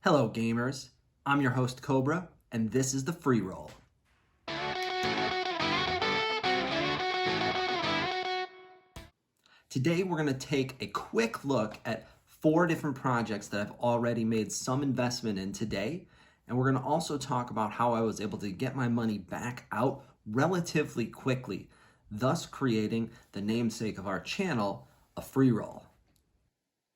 Hello gamers, I'm your host Cobra, and this is the Freeroll. Today we're going to take a quick look at 4 different projects that I've already made some investment in today, and we're going to also talk about how I was able to get my money back out relatively quickly, thus creating the namesake of our channel, a Freeroll.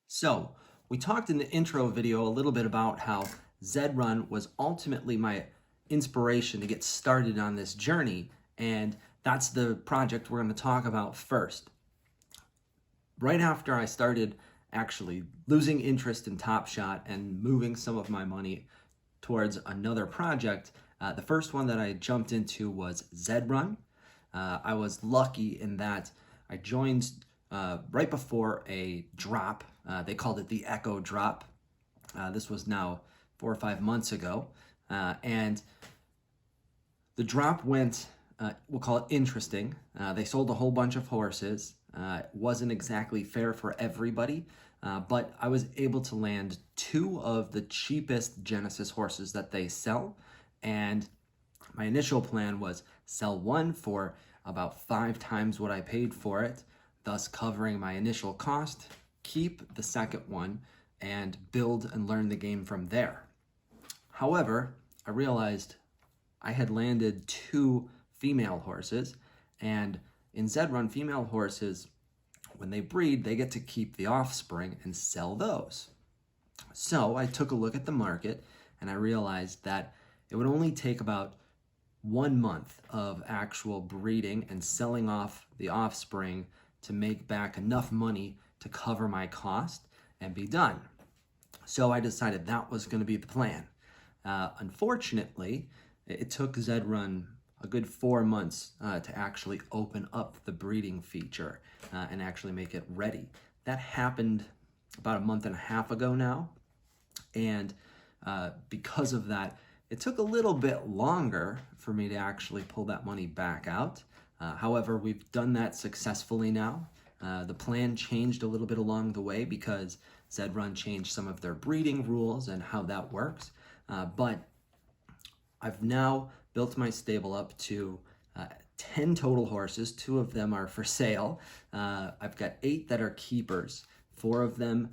So, we talked in the intro video a little bit about how Zed Run was ultimately my inspiration to get started on this journey, and that's the project we're going to talk about first. Right after I started actually losing interest in Top Shot and moving some of my money towards another project, the first one that I jumped into was Zed Run. I was lucky in that I joined right before a drop. They called it the Echo Drop. This was now 4 or 5 months ago. And the drop went, we'll call it interesting. They sold a whole bunch of horses. It wasn't exactly fair for everybody, but I was able to land 2 of the cheapest Genesis horses that they sell. And my initial plan was sell one for about 5 times what I paid for it, thus covering my initial cost, keep the second one, and build and learn the game from there. However, I realized I had landed 2 female horses, and in Zed Run, female horses, when they breed, they get to keep the offspring and sell those. So I took a look at the market, and I realized that it would only take about 1 month of actual breeding and selling off the offspring to make back enough money to cover my cost and be done. So I decided that was going to be the plan. Unfortunately, it took Zed Run a good 4 months to actually open up the breeding feature and actually make it ready. That happened about a month and a half ago now, and because of that, it took a little bit longer for me to actually pull that money back out. However, we've done that successfully now. The plan changed a little bit along the way because Zed Run changed some of their breeding rules and how that works. But I've now built my stable up to 10 total horses. 2 of them are for sale. I've got 8 that are keepers, 4 of them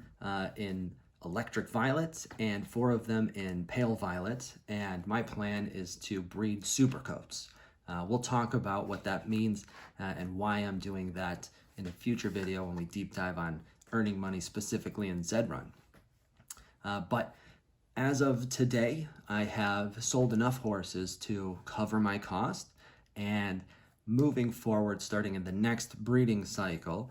in electric violet and 4 of them in pale violet. And my plan is to breed supercoats. We'll talk about what that means and why I'm doing that in a future video when we deep dive on earning money specifically in Zed Run. But as of today, I have sold enough horses to cover my cost, and moving forward, starting in the next breeding cycle,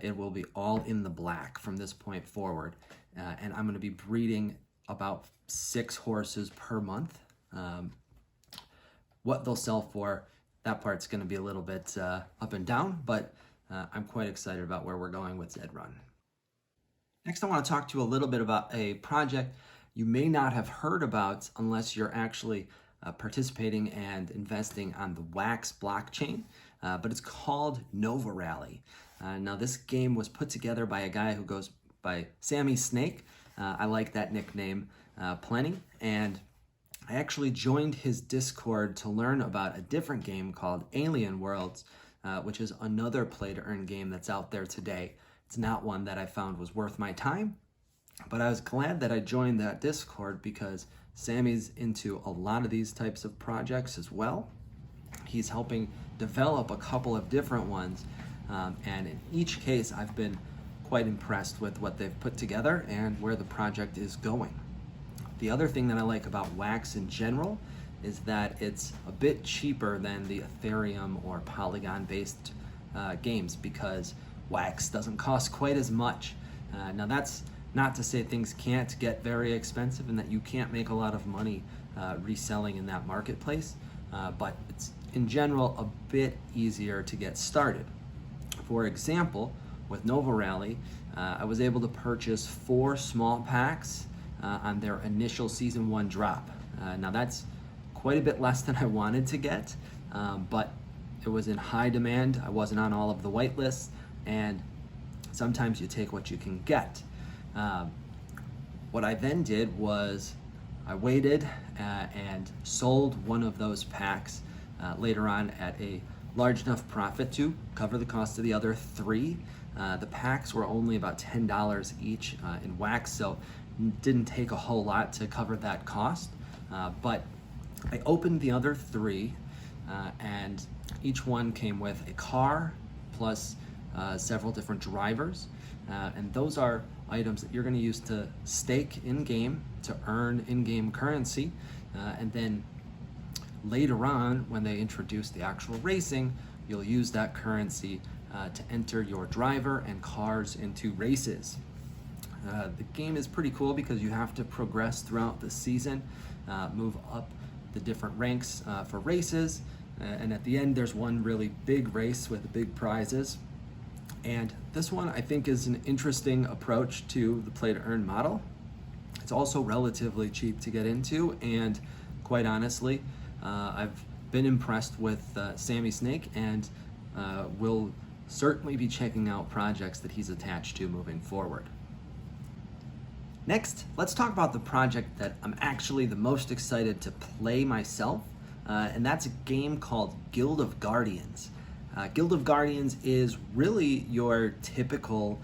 it will be all in the black from this point forward. And I'm going to be breeding about 6 horses per month. What they'll sell for, that part's going to be a little bit up and down, but I'm quite excited about where we're going with Zed Run. Next, I want to talk to you a little bit about a project you may not have heard about unless you're actually participating and investing on the Wax blockchain, but it's called Nova Rally. Now, this game was put together by a guy who goes by Sammy Snake. I like that nickname plenty, and I actually joined his Discord to learn about a different game called Alien Worlds, which is another play-to-earn game that's out there today. It's not one that I found was worth my time, but I was glad that I joined that Discord because Sammy's into a lot of these types of projects as well. He's helping develop a couple of different ones, and in each case, I've been quite impressed with what they've put together and where the project is going. The other thing that I like about Wax in general is that it's a bit cheaper than the Ethereum or Polygon-based games because Wax doesn't cost quite as much. Now that's not to say things can't get very expensive and that you can't make a lot of money reselling in that marketplace, but it's in general a bit easier to get started. For example, with Nova Rally, I was able to purchase 4 small packs on their initial Season 1 drop. Now that's quite a bit less than I wanted to get, but it was in high demand. I wasn't on all of the whitelists, and sometimes you take what you can get. What I then did was I waited and sold one of those packs later on at a large enough profit to cover the cost of the other three. The packs were only about $10 each in wax, so didn't take a whole lot to cover that cost. But I opened the other three, and each one came with a car plus several different drivers. And those are items that you're going to use to stake in-game, to earn in-game currency. And then later on, when they introduce the actual racing, you'll use that currency to enter your driver and cars into races. The game is pretty cool because you have to progress throughout the season, move up the different ranks for races, and at the end there's one really big race with big prizes. And this one I think is an interesting approach to the play to earn model. It's also relatively cheap to get into, and quite honestly, I've been impressed with Sammy Snake, and will certainly be checking out projects that he's attached to moving forward. Next, let's talk about the project that I'm actually the most excited to play myself, and that's a game called Guild of Guardians. Guild of Guardians is really your typical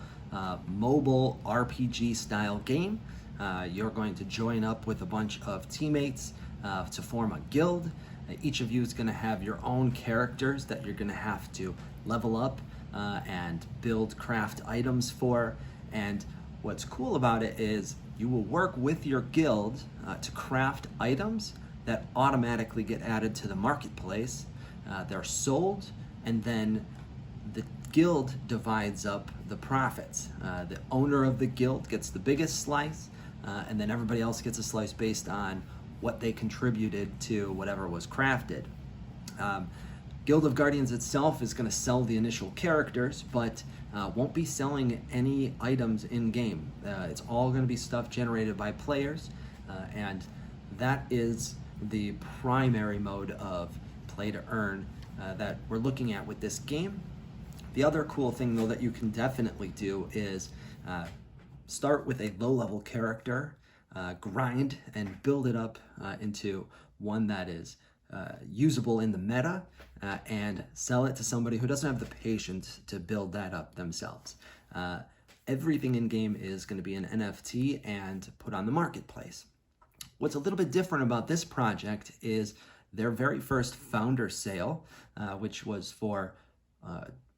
mobile RPG style game. You're going to join up with a bunch of teammates to form a guild. Each of you is going to have your own characters that you're going to have to level up and build craft items for. And what's cool about it is you will work with your guild to craft items that automatically get added to the marketplace. They're sold, and then the guild divides up the profits. The owner of the guild gets the biggest slice, and then everybody else gets a slice based on what they contributed to whatever was crafted. Guild of Guardians itself is going to sell the initial characters, but won't be selling any items in game. It's all going to be stuff generated by players, and that is the primary mode of play to earn that we're looking at with this game. The other cool thing though that you can definitely do is start with a low level character, grind and build it up into one that is usable in the meta, and sell it to somebody who doesn't have the patience to build that up themselves. Everything in game is going to be an NFT and put on the marketplace. What's a little bit different about this project is their very first founder sale, which was for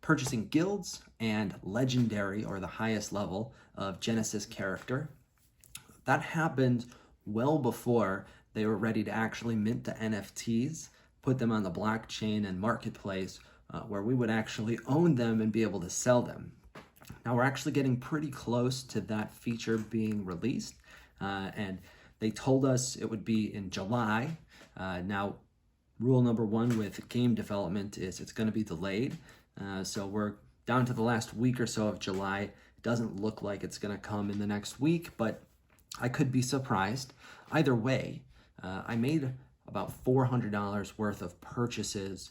purchasing guilds and legendary, or the highest level of Genesis character. That happened well before they were ready to actually mint the NFTs, put them on the blockchain and marketplace, where we would actually own them and be able to sell them. Now we're actually getting pretty close to that feature being released, and they told us it would be in July. Now, rule number one with game development is it's going to be delayed. So we're down to the last week or so of July. It doesn't look like it's going to come in the next week, but I could be surprised. Either way, I made about $400 worth of purchases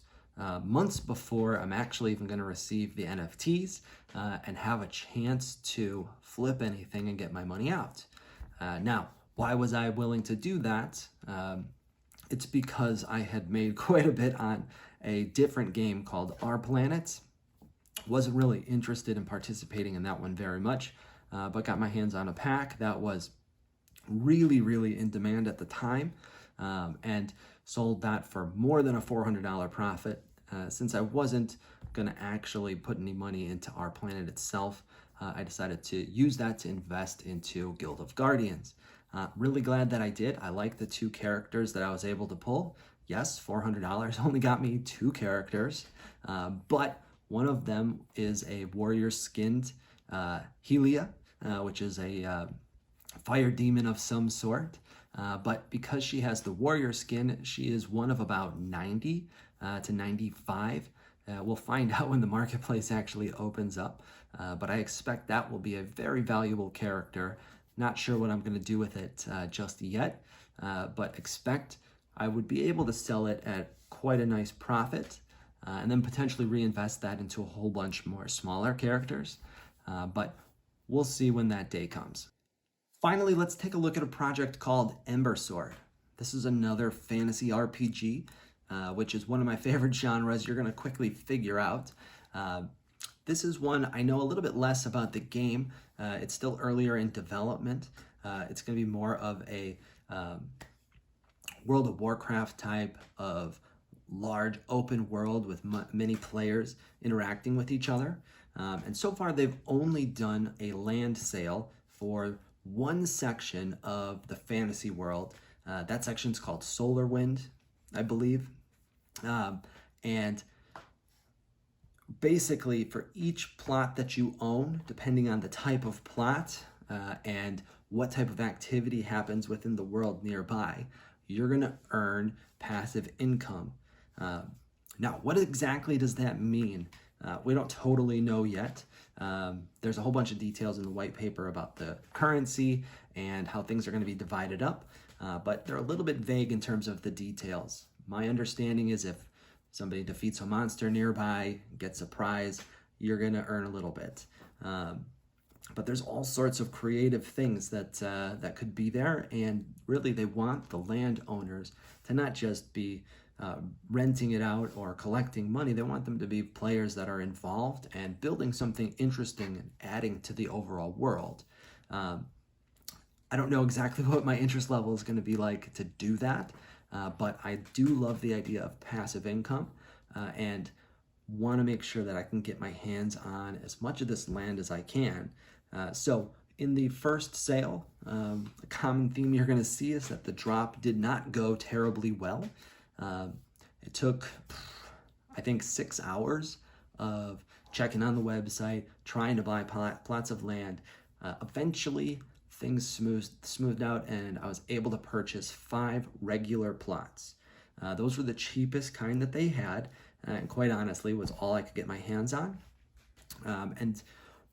months before I'm actually even going to receive the NFTs and have a chance to flip anything and get my money out. Now, why was I willing to do that? It's because I had made quite a bit on a different game called Our Planet. Wasn't really interested in participating in that one very much, but got my hands on a pack that was really in demand at the time, and sold that for more than a $400 profit. Since I wasn't going to actually put any money into Our Planet itself, I decided to use that to invest into Guild of Guardians. Really glad that I did. I like the two characters that I was able to pull. Yes, $400 only got me two characters, but one of them is a warrior-skinned Helia, which is a fire demon of some sort. But because she has the warrior skin, she is one of about 90 to 95. We'll find out when the marketplace actually opens up, but I expect that will be a very valuable character. Not sure what I'm going to do with it just yet, but expect I would be able to sell it at quite a nice profit, and then potentially reinvest that into a whole bunch more smaller characters. But we'll see when that day comes. Finally, let's take a look at a project called Embersort. This is another fantasy RPG, which is one of my favorite genres you're going to quickly figure out. This is one I know a little bit less about the game. It's still earlier in development. It's going to be more of a World of Warcraft type of large open world with many players interacting with each other. And so far they've only done a land sale for one section of the fantasy world. That section's called Solarwind, I believe. And basically for each plot that you own, depending on the type of plot and what type of activity happens within the world nearby, you're going to earn passive income. Now, what exactly does that mean? We don't totally know yet. There's a whole bunch of details in the white paper about the currency and how things are going to be divided up, but they're a little bit vague in terms of the details. My understanding is if somebody defeats a monster nearby, gets a prize, you're going to earn a little bit. But there's all sorts of creative things that could be there, and really they want the landowners to not just be renting it out or collecting money. They want them to be players that are involved and building something interesting and adding to the overall world. I don't know exactly what my interest level is going to be like to do that, but I do love the idea of passive income and want to make sure that I can get my hands on as much of this land as I can. So in the first sale, a common theme you're going to see is that the drop did not go terribly well. It took, I think, 6 hours of checking on the website, trying to buy plots of land. Eventually, things smoothed out, and I was able to purchase 5 regular plots. Those were the cheapest kind that they had, and quite honestly, was all I could get my hands on. And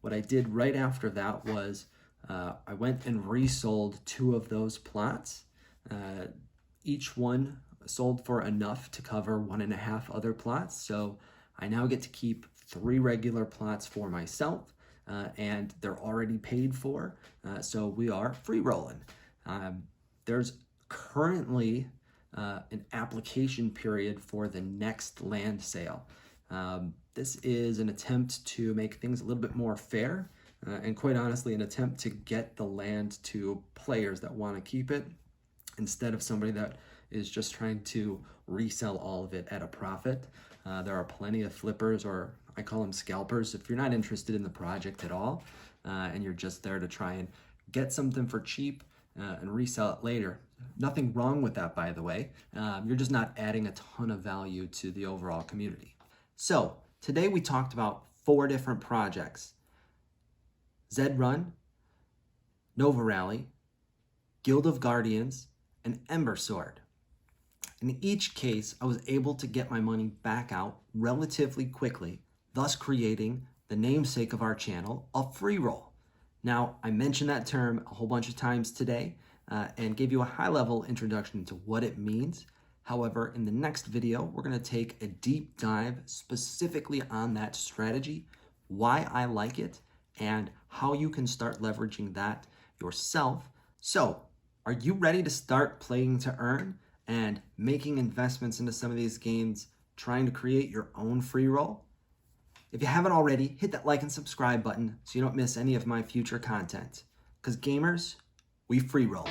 what I did right after that was I went and resold 2 of those plots. Each one sold for enough to cover 1.5 other plots. So I now get to keep 3 regular plots for myself, and they're already paid for. So we are free rolling. There's currently an application period for the next land sale. This is an attempt to make things a little bit more fair, and quite honestly, an attempt to get the land to players that want to keep it instead of somebody that is just trying to resell all of it at a profit. There are plenty of flippers, or I call them scalpers, if you're not interested in the project at all, and you're just there to try and get something for cheap and resell it later. Nothing wrong with that, by the way. You're just not adding a ton of value to the overall community. So today we talked about 4 different projects: Zed Run, Nova Rally, Guild of Guardians, and embersort. In each case, I was able to get my money back out relatively quickly, thus creating the namesake of our channel, a free roll. Now, I mentioned that term a whole bunch of times today and gave you a high-level introduction to what it means. However, in the next video, we're going to take a deep dive specifically on that strategy, why I like it, and how you can start leveraging that yourself. So, are you ready to start playing to earn and making investments into some of these games, trying to create your own free roll? If you haven't already, hit that like and subscribe button so you don't miss any of my future content. Because gamers, we free roll.